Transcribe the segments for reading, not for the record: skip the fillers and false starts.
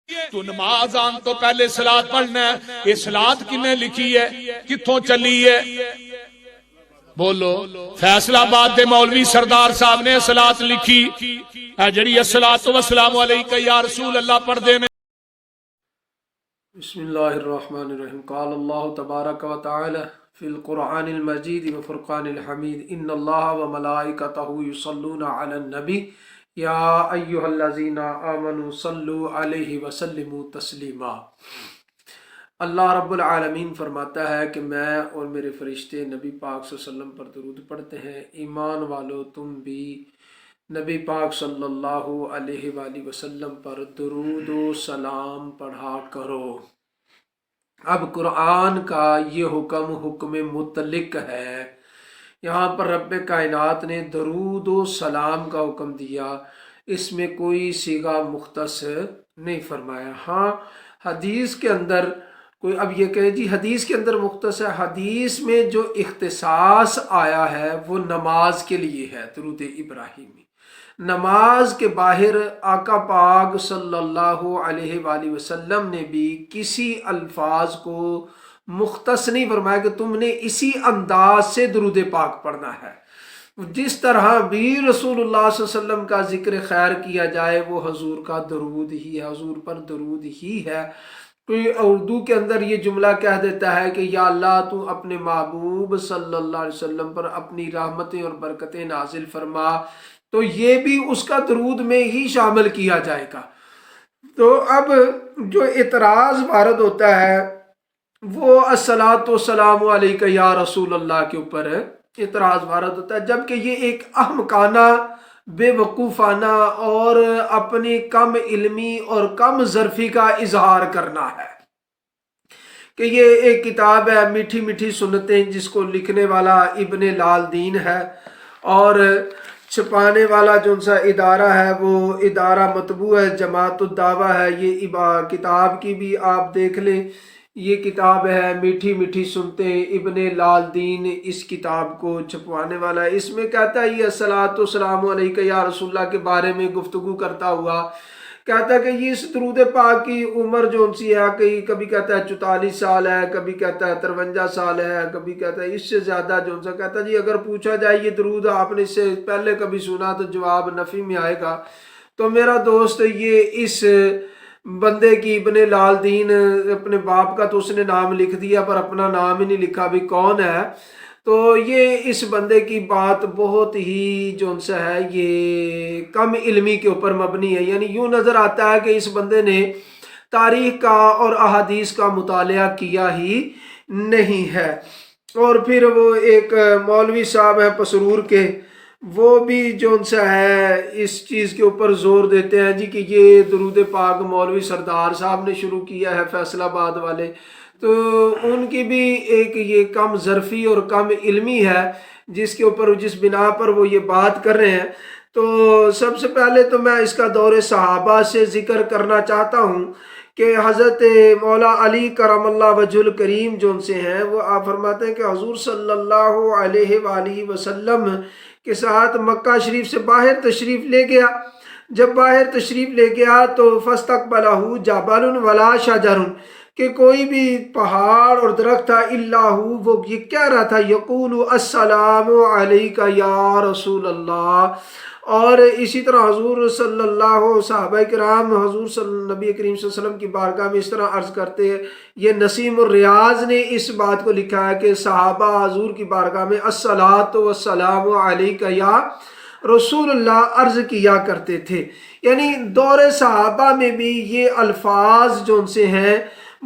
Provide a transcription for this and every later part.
تو نماز آن تو پہلے صلاۃ پڑھنا ہے. یہ صلاۃ کنے لکھی ہے, کتوں چلی ہے؟ بولو. فیصلہ آباد دے مولوی سردار صاحب نے صلاۃ لکھی ہے جڑی الصلاۃ والسلام علیک یا رسول اللہ پڑھ دے. بسم اللہ الرحمن الرحیم. قال اللہ تبارک و تعالی فی القرآن المجید و فرقان الحمید ان اللہ و ملائکتہ یصلون علی النبی یا ایہا الذین آمنوا صلوا علیہ وسلموا تسلیما. اللہ رب العالمین فرماتا ہے کہ میں اور میرے فرشتے نبی پاک صلی اللہ علیہ وسلم پر درود پڑھتے ہیں. ایمان والو تم بھی نبی پاک صلی اللہ علیہ وآلہ وسلم پر درود و سلام پڑھا کرو. اب قرآن کا یہ حکم مطلق ہے. یہاں پر رب کائنات نے درود و سلام کا حکم دیا, اس میں کوئی صیغہ مختص نہیں فرمایا. ہاں حدیث کے اندر کوئی اب یہ کہے جی حدیث کے اندر مختص ہے, حدیث میں جو اختصاص آیا ہے وہ نماز کے لیے ہے. درود ابراہیمی نماز کے باہر آقا پاک صلی اللہ علیہ وآلہ وسلم نے بھی کسی الفاظ کو مختص نہیں فرمایا کہ تم نے اسی انداز سے درود پاک پڑھنا ہے. جس طرح بھی رسول اللہ صلی اللہ علیہ وسلم کا ذکر خیر کیا جائے وہ حضور کا درود ہی ہے, حضور پر درود ہی ہے. کوئی اردو کے اندر یہ جملہ کہہ دیتا ہے کہ یا اللہ تو اپنے محبوب صلی اللہ علیہ وسلم پر اپنی رحمتیں اور برکتیں نازل فرما, تو یہ بھی اس کا درود میں ہی شامل کیا جائے گا. تو اب جو اعتراض وارد ہوتا ہے وہ الصلاۃ والسلام علیک یا رسول اللہ کے اوپر اعتراض وارد ہوتا ہے, جبکہ یہ ایک احمقانہ بے وقوفانہ اور اپنی کم علمی اور کم ظرفی کا اظہار کرنا ہے کہ یہ ایک کتاب ہے میٹھی میٹھی سنتیں جس کو لکھنے والا ابن لال دین ہے اور چھپانے والا جو ان سا ادارہ ہے وہ ادارہ مطبوع ہے, جماعت الدعوہ ہے. یہ کتاب کی بھی آپ دیکھ لیں, یہ کتاب ہے میٹھی میٹھی سنتیں, ابن لال دین اس کتاب کو چھپوانے والا ہے. اس میں کہتا ہے یہ الصلاۃ والسلام علیک یا رسول اللہ کے بارے میں گفتگو کرتا ہوا کہتا ہے کہ یہ اس درود پاک کی عمر جو ان سی ہے, کبھی کہتا ہے 44 سال ہے, کبھی کہتا ہے 53 سال ہے, کبھی کہتا ہے اس سے زیادہ. جو ان سے کہتا ہے جی اگر پوچھا جائے یہ درود آپ نے اس سے پہلے کبھی سنا تو جواب نفی میں آئے گا. تو میرا دوست یہ اس بندے کی ابن لال دین اپنے باپ کا تو اس نے نام لکھ دیا پر اپنا نام ہی نہیں لکھا بھی کون ہے. تو یہ اس بندے کی بات بہت ہی جو ان سے ہے یہ کم علمی کے اوپر مبنی ہے. یعنی یوں نظر آتا ہے کہ اس بندے نے تاریخ کا اور احادیث کا مطالعہ کیا ہی نہیں ہے. اور پھر وہ ایک مولوی صاحب ہیں پسرور کے, وہ بھی جو ان سے ہے اس چیز کے اوپر زور دیتے ہیں جی کہ یہ درود پاک مولوی سردار صاحب نے شروع کیا ہے فیصل آباد والے. تو ان کی بھی ایک یہ کم ظرفی اور کم علمی ہے جس کے اوپر جس بنا پر وہ یہ بات کر رہے ہیں. تو سب سے پہلے تو میں اس کا دور صحابہ سے ذکر کرنا چاہتا ہوں کہ حضرت مولا علی کرم اللہ وجہ الکریم جو ان سے ہیں وہ آپ فرماتے ہیں کہ حضور صلی اللہ علیہ وآلہ وسلم کے ساتھ مکہ شریف سے باہر تشریف لے گیا. جب باہر تشریف لے گیا تو فاستقبلہ جبل ولا شجر, کہ کوئی بھی پہاڑ اور درخت تھا الا وہ یہ کہہ رہا تھا یقول السلام علیک یا رسول اللہ. اور اسی طرح حضور صلی اللہ صحابہ کرام حضور نبی کریم صلی اللہ علیہ وسلم کی بارگاہ میں اس طرح عرض کرتے ہیں. یہ نسیم الریاض نے اس بات کو لکھا ہے کہ صحابہ حضور کی بارگاہ میں الصلاۃ والسلام علیک یا رسول اللہ عرض کیا کرتے تھے. یعنی دور صحابہ میں بھی یہ الفاظ جو ان سے ہیں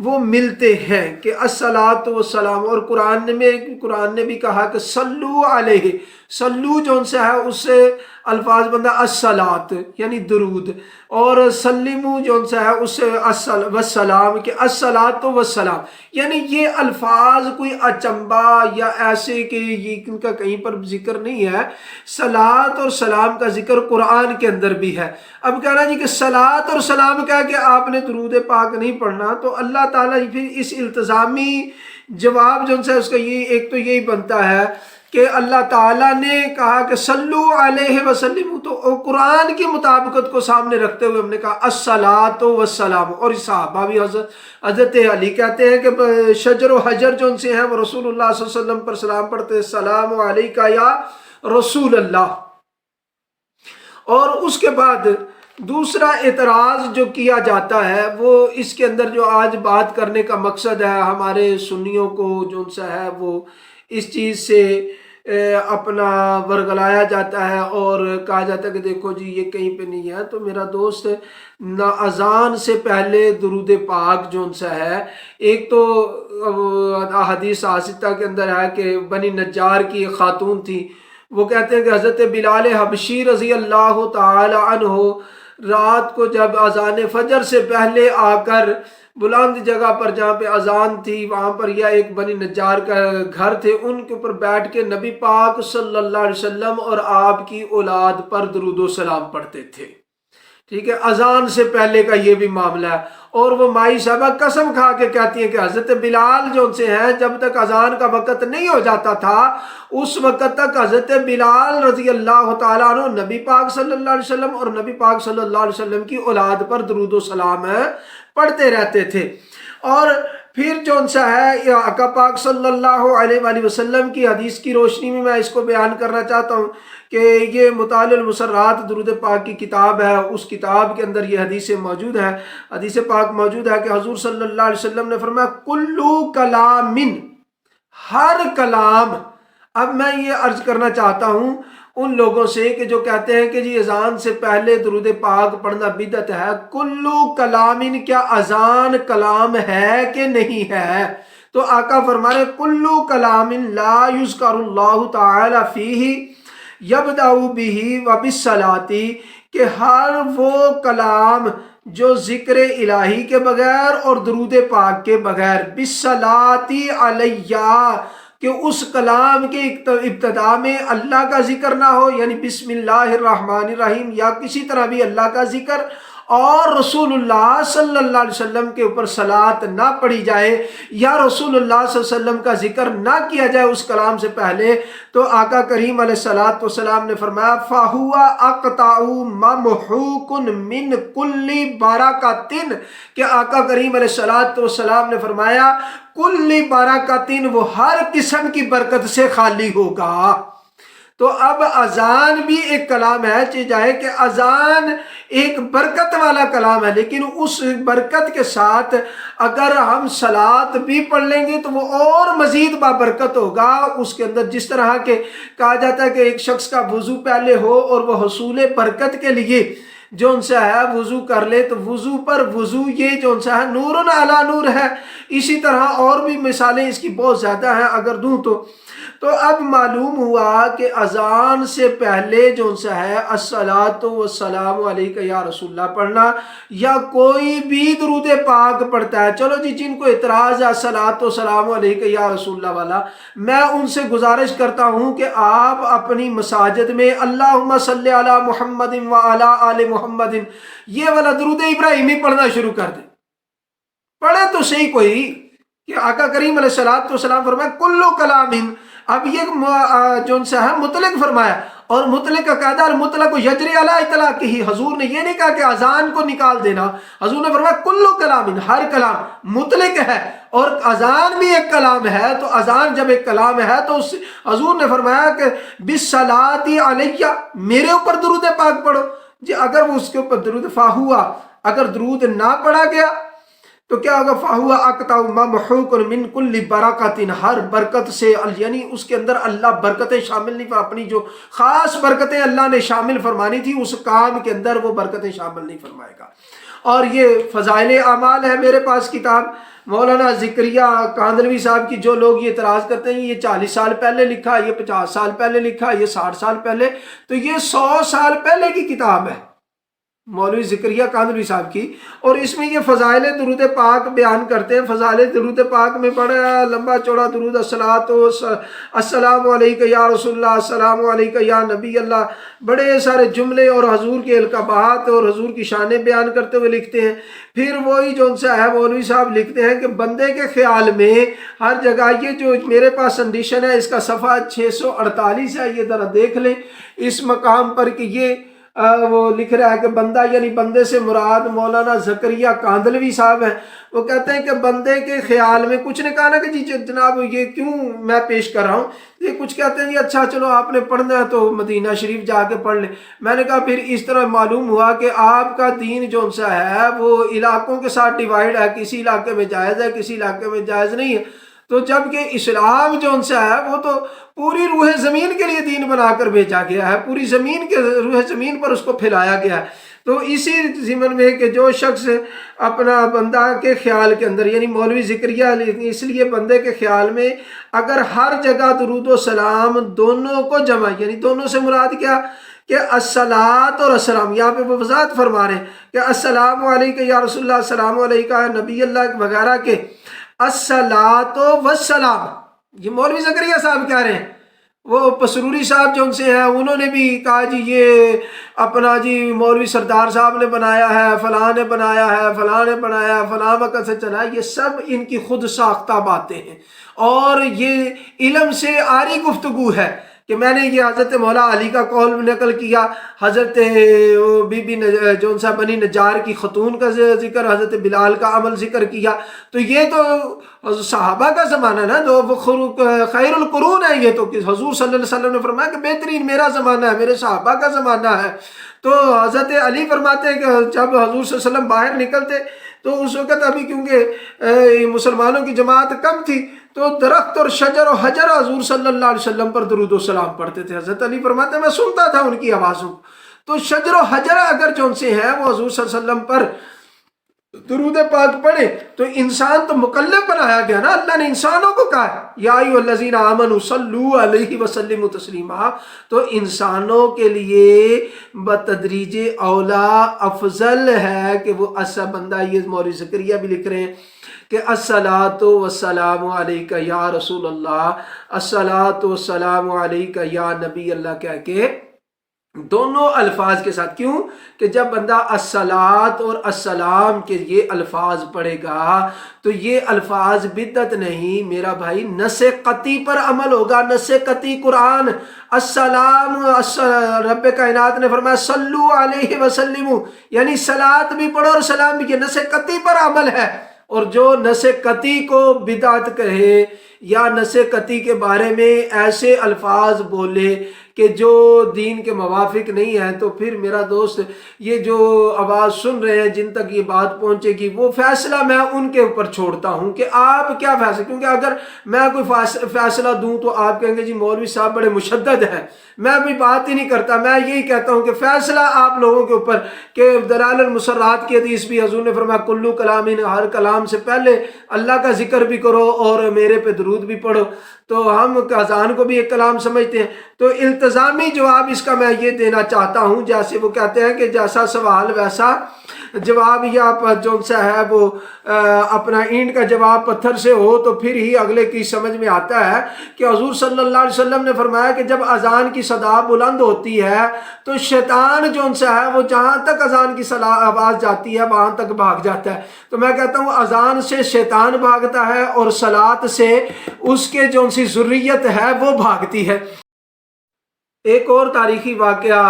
وہ ملتے ہیں کہ الصلاۃ والسلام. اور قرآن نے بھی کہا کہ صلو علیہ, صلو جو ان سے ہے اس سے الفاظ بندہ الصلاۃ یعنی درود, اور سلمو جو ان سے ہے اس سے والسلام کہ الصلاۃ والسلام. یعنی یہ الفاظ کوئی اچنبا یا ایسے کہ یہ ان کا کہیں پر ذکر نہیں ہے. صلاۃ اور سلام کا ذکر قرآن کے اندر بھی ہے. اب کہنا جی کہ صلاۃ اور سلام کہا کہ آپ نے درود پاک نہیں پڑھنا, تو اللہ تعالیٰ پھر اس التزامی جواب جو ان سے اس کا یہ ایک تو یہی بنتا ہے کہ اللہ تعالیٰ نے کہا کہ صلو علیہ وسلم، تو قرآن کی مطابقت کو سامنے رکھتے ہوئے ہم نے کہا الصلاۃ والسلام. اور صحابہ بھی حضرت علی کہتے ہیں کہ شجر و حجر جو ان سے ہیں وہ رسول اللہ صلی اللہ علیہ وسلم پر سلام پڑھتے ہیں، السلام علیکہ یا رسول اللہ. اور اس کے بعد دوسرا اعتراض جو کیا جاتا ہے وہ اس کے اندر جو آج بات کرنے کا مقصد ہے، ہمارے سنیوں کو جو سا ہے وہ اس چیز سے اپنا ورگلایا جاتا ہے اور کہا جاتا ہے کہ دیکھو جی یہ کہیں پہ نہیں ہے. تو میرا دوست، نہ اذان سے پہلے درود پاک جو سا ہے، ایک تو حدیث آستہ کے اندر ہے کہ بنی نجار کی ایک خاتون تھی، وہ کہتے ہیں کہ حضرت بلال حبشی رضی اللہ تعالی عنہ رات کو جب اذان فجر سے پہلے آ کر بلند جگہ پر جہاں پہ اذان تھی وہاں پر یا ایک بنی نجار کا گھر تھے، ان کے اوپر بیٹھ کے نبی پاک صلی اللہ علیہ وسلم اور آپ کی اولاد پر درود و سلام پڑھتے تھے. ٹھیک ہے، اذان سے پہلے کا یہ بھی معاملہ ہے. اور وہ مائی صاحبہ قسم کھا کے کہتی ہیں کہ حضرت بلال جو سے ہیں جب تک اذان کا وقت نہیں ہو جاتا تھا اس وقت تک حضرت بلال رضی اللہ تعالیٰ عنہ نبی پاک صلی اللہ علیہ وسلم اور نبی پاک صلی اللہ علیہ وسلم کی اولاد پر درود و سلام پڑھتے رہتے تھے. اور پھر جو سا ہے آقا پاک صلی اللہ علیہ وآلہ وسلم کی حدیث کی روشنی میں میں اس کو بیان کرنا چاہتا ہوں کہ یہ مطالع المسرات درود پاک کی کتاب ہے، اس کتاب کے اندر یہ حدیث موجود ہے، حدیث پاک موجود ہے کہ حضور صلی اللہ علیہ وسلم نے فرمایا کلو کلام، ہر کلام. اب میں یہ عرض کرنا چاہتا ہوں ان لوگوں سے کہ جو کہتے ہیں کہ جی اذان سے پہلے درود پاک پڑھنا بدعت ہے، کلو کلام، کیا اذان کلام ہے کہ نہیں ہے؟ تو آقا فرما رہے کلو کلام لا یذکر اللہ تعالی فیہ یبدأ بہ وبالصلاۃ، کہ ہر وہ کلام جو ذکر الہی کے بغیر اور درود پاک کے بغیر، بالصلاۃ علیہ، کہ اس کلام کے ابتدا میں اللہ کا ذکر نہ ہو، یعنی بسم اللہ الرحمن الرحیم یا کسی طرح بھی اللہ کا ذکر، اور رسول اللہ صلی اللہ علیہ وسلم کے اوپر صلاۃ نہ پڑھی جائے یا رسول اللہ صلی اللہ علیہ وسلم کا ذکر نہ کیا جائے اس کلام سے پہلے، تو آقا کریم علیہ الصلوۃ والسلام نے فرمایا فَهُوَ أَقْطَعُ مَمْحُوقٌ مِّن كُلِّ بَرَكَةٍ، کہ آقا کریم علیہ الصلوۃ والسلام نے فرمایا کل برکتن، وہ ہر قسم کی برکت سے خالی ہوگا. تو اب اذان بھی ایک کلام ہے، چاہے کہ اذان ایک برکت والا کلام ہے، لیکن اس برکت کے ساتھ اگر ہم صلاۃ بھی پڑھ لیں گے تو وہ اور مزید بابرکت ہوگا. اس کے اندر جس طرح کہ کہا جاتا ہے کہ ایک شخص کا وضو پہلے ہو اور وہ حصول برکت کے لیے جو ان سے ہے وضو کر لے، تو وضو پر وضو یہ جو ان سے ہے نور علی نور ہے. اسی طرح اور بھی مثالیں اس کی بہت زیادہ ہیں اگر دوں تو اب معلوم ہوا کہ اذان سے پہلے جو ان سے ہے الصلاۃ والسلام علیک یا رسول اللہ پڑھنا، یا کوئی بھی درود پاک پڑھتا ہے. چلو جی جن کو اعتراض ہے الصلاۃ والسلام علیک یا رسول اللہ والا، میں ان سے گزارش کرتا ہوں کہ آپ اپنی مساجد میں اللہم صلی علی محمد وعلی آل محمد یہ والا درود ابراہیمی پڑھنا شروع کر دیں. پڑھے تو صحیح کوئی کہ آقا کریم علیہ الصلوۃ والسلام فرمایا کلو کلام. اب یہ جو ان سے ہے مطلق فرمایا، اور مطلق کا قاعدہ المطلق یجری علی اطلاقہ ہی. حضور نے یہ نہیں کہا کہ اذان کو نکال دینا، حضور نے فرمایا کلو کلام، ہر کلام مطلق ہے، اور اذان بھی ایک کلام ہے. تو اذان جب ایک کلام ہے تو حضور نے فرمایا کہ بالصلاۃ علیہ، میرے اوپر درود پاک پڑھو. جی اگر وہ اس کے اوپر درود فاہوا، اگر درود نہ پڑھا گیا تو کیا ہوگا؟ فَهُوَ أَقْطَعُ مَمْحُوقٌ مِّن كُلِّ بَرَكَةٍ، ہر برکت سے، یعنی اس کے اندر اللہ برکتیں شامل نہیں، اپنی جو خاص برکتیں اللہ نے شامل فرمانی تھی اس کام کے اندر وہ برکتیں شامل نہیں فرمائے گا. اور یہ فضائل اعمال ہے میرے پاس کتاب مولانا ذکریہ کاندھلوی صاحب کی. جو لوگ یہ اعتراض کرتے ہیں یہ 40 سال پہلے لکھا، یہ 50 سال پہلے لکھا، یہ 60 سال پہلے، تو یہ 100 سال پہلے کی کتاب ہے. مولوی زکریا کاندھلوی صاحب کی، اور اس میں یہ فضائل درود پاک بیان کرتے ہیں۔ فضائل درود پاک میں بڑا لمبا چوڑا درود، السلام علیکہ یا رسول اللہ، السلام علیکہ یا نبی اللہ، بڑے سارے جملے اور حضور کے القابات اور حضور کی شانیں بیان کرتے ہوئے لکھتے ہیں۔ پھر وہی جو ان سے ہے مولوی صاحب لکھتے ہیں کہ بندے کے خیال میں ہر جگہ، یہ جو میرے پاس سنڈیشن ہے اس کا صفحہ 648 ہے، یہ ذرا دیکھ لیں اس مقام پر کہ یہ وہ لکھ رہا ہے کہ بندہ، یعنی بندے سے مراد مولانا زکریا کاندھلوی صاحب ہیں۔ وہ کہتے ہیں کہ بندے کے خیال میں، کچھ نے کہا نا کہ جی جناب یہ کیوں میں پیش کر رہا ہوں، یہ کچھ کہتے ہیں جی اچھا چلو آپ نے پڑھنا ہے تو مدینہ شریف جا کے پڑھ لیں۔ میں نے کہا پھر اس طرح معلوم ہوا کہ آپ کا دین جو سا ہے وہ علاقوں کے ساتھ ڈیوائیڈ ہے، کسی علاقے میں جائز ہے، کسی علاقے میں جائز نہیں ہے۔ تو جبکہ اسلام جو ان سے ہے وہ تو پوری روح زمین کے لیے دین بنا کر بھیجا گیا ہے، پوری زمین کے روح زمین پر اس کو پھیلایا گیا ہے۔ تو اسی ضمن میں کہ جو شخص اپنا بندہ کے خیال کے اندر، یعنی مولوی زکریا، اس لیے بندے کے خیال میں اگر ہر جگہ درود و سلام دونوں کو جمع، یعنی دونوں سے مراد کیا کہ الصلاۃ اور السلام، یہاں پہ وہ وضاحت فرما رہے ہیں کہ السلام علیکہ یا رسول اللہ، السلام علیکہ نبی اللہ وغیرہ کے الصلاۃ والسلام، یہ مولوی زکریا صاحب کہہ رہے ہیں۔ وہ پسروری صاحب جو ان سے ہیں انہوں نے بھی کہا جی یہ اپنا جی مولوی سردار صاحب نے بنایا ہے، فلاں نے بنایا ہے، فلاں نے بنایا ہے، فلاں وقت سے چلا ہے۔ یہ سب ان کی خود ساختہ باتیں ہیں، اور یہ علم سے آری گفتگو ہے کہ میں نے یہ حضرت مولا علی کا قول نقل کیا، حضرت بی بی جو سا بنی نجار کی خاتون کا ذکر، حضرت بلال کا عمل ذکر کیا۔ تو یہ تو صحابہ کا زمانہ نا، تو وہ خیر القرون ہے، یہ تو حضور صلی اللہ علیہ وسلم نے فرمایا کہ بہترین میرا زمانہ ہے، میرے صحابہ کا زمانہ ہے۔ تو حضرت علی فرماتے ہیں کہ جب حضور صلی اللہ علیہ وسلم باہر نکلتے تو اس وقت ابھی کیونکہ مسلمانوں کی جماعت کم تھی، تو درخت اور شجر و حجر حضور صلی اللہ علیہ وسلم پر درود و سلام پڑھتے تھے۔ حضرت علی فرماتے ہیں میں سنتا تھا ان کی آوازوں۔ تو شجر و حجر اگر جو ان سے ہیں وہ حضور صلی اللہ علیہ وسلم پر درود پاک پڑھے تو انسان تو مکلف بنایا گیا نا، اللہ نے انسانوں کو کہا یا ایھا الذین آمنوا صلوا علیہ وسلموا تسلیما۔ تو انسانوں کے لیے بتدریج اولا افضل ہے کہ وہ ایسا بندہ، یہ مولوی زکریا بھی لکھ رہے ہیں کہ الصلاۃ والسلام علیکہ یا رسول اللہ، الصلاۃ والسلام علیکہ یا نبی اللہ کہہ کے دونوں الفاظ کے ساتھ۔ کیوں کہ جب بندہ الصلاۃ اور السلام کے یہ الفاظ پڑھے گا تو یہ الفاظ بدعت نہیں میرا بھائی، نص قطعی پر عمل ہوگا، نص قطعی قرآن۔ السلام، رب کائنات نے فرمایا صلو علیہ وسلموا، یعنی صلاۃ بھی پڑھو اور سلام بھی، یہ نص قطعی پر عمل ہے۔ اور جو نص قطعی کو بدعت کہے یا نص قطعی کے بارے میں ایسے الفاظ بولے کہ جو دین کے موافق نہیں ہے، تو پھر میرا دوست یہ جو آواز سن رہے ہیں جن تک یہ بات پہنچے گی، وہ فیصلہ میں ان کے اوپر چھوڑتا ہوں کہ آپ کیا فیصلہ، کیونکہ اگر میں کوئی فیصلہ دوں تو آپ کہیں گے جی مولوی صاحب بڑے مشدد ہیں، میں بھی بات ہی نہیں کرتا۔ میں یہی کہتا ہوں کہ فیصلہ آپ لوگوں کے اوپر، کہ دلال المسرات کی حدیث بھی حضور نے فرمایا کلو کلام، ہر کلام سے پہلے اللہ کا ذکر بھی کرو اور میرے پہ درود بھی پڑھو۔ تو ہم اذان کو بھی ایک کلام سمجھتے ہیں۔ تو التزامی جواب اس کا میں یہ دینا چاہتا ہوں، جیسے وہ کہتے ہیں کہ جیسا سوال ویسا جواب، یا جو سا ہے وہ اپنا اینٹ کا جواب پتھر سے ہو تو پھر ہی اگلے کی سمجھ میں آتا ہے کہ حضور صلی اللہ علیہ وسلم نے فرمایا کہ جب اذان کی صدا بلند ہوتی ہے تو شیطان جو سا ہے وہ جہاں تک اذان کی آواز جاتی ہے وہاں تک بھاگ جاتا ہے۔ تو میں کہتا ہوں اذان سے شیطان بھاگتا ہے اور صلاۃ سے اس کے جو سی ذریت ہے وہ بھاگتی ہے۔ ایک اور تاریخی واقعہ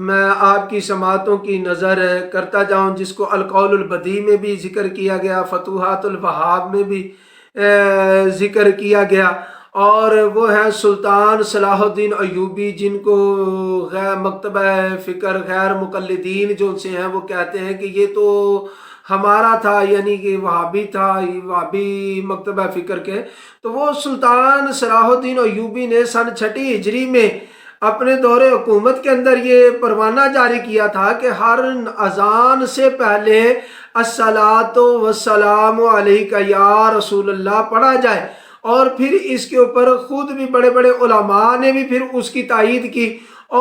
میں آپ کی سماعتوں کی نظر کرتا جاؤں، جس کو القول البدیع میں بھی ذکر کیا گیا، فتوحات الوہاب میں بھی ذکر کیا گیا، اور وہ ہے سلطان صلاح الدین ایوبی، جن کو غیر مکتبہ فکر غیر مقلدین جو سے ہیں وہ کہتے ہیں کہ یہ تو ہمارا تھا، یعنی کہ وہابی تھا، وہابی مکتبہ فکر کے۔ تو وہ سلطان صلاح الدین ایوبی نے سن 6 ہجری میں اپنے دور حکومت کے اندر یہ پروانہ جاری کیا تھا کہ ہر اذان سے پہلے الصلاۃ والسلام علیکہ یا رسول اللہ پڑھا جائے، اور پھر اس کے اوپر خود بھی بڑے بڑے علماء نے بھی پھر اس کی تائید کی،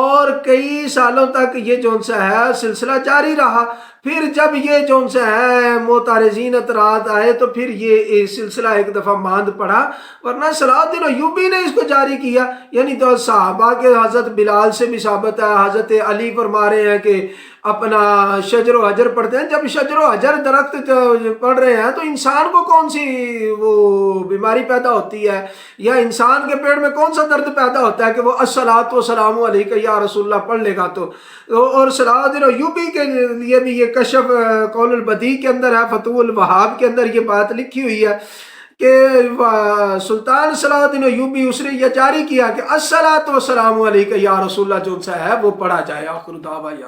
اور کئی سالوں تک یہ جو سا ہے سلسلہ جاری رہا. پھر جب یہ جو سا ہے معترضین اعتراض آئے تو پھر یہ سلسلہ ایک دفعہ ماند پڑا، ورنہ صلاح الدین ایوبی نے اس کو جاری کیا. یعنی تو صحابہ کے حضرت بلال سے بھی ثابت ہے، حضرت علی فرما رہے ہیں کہ اپنا شجر و حجر پڑھتے ہیں. جب شجر و حجر درخت پڑھ رہے ہیں تو انسان کو کون سی وہ بیماری پیدا ہوتی ہے، یا انسان کے پیٹ میں کون سا درد پیدا ہوتا ہے کہ وہ الصلاۃ والسلام علیک یا رسول اللہ پڑھ لے گا. اور صلاح الدین ایوبی کے لیے بھی یہ کشف قول البدیع کے اندر ہے، فتوح الوہاب کے اندر یہ بات لکھی ہوئی ہے کہ سلطان صلاح الدین ایوبی اس نے یہ جاری کیا کہ الصلاۃ والسلام علیک یا رسول اللہ جو سا ہے وہ پڑھا جائے. آخر دعوانا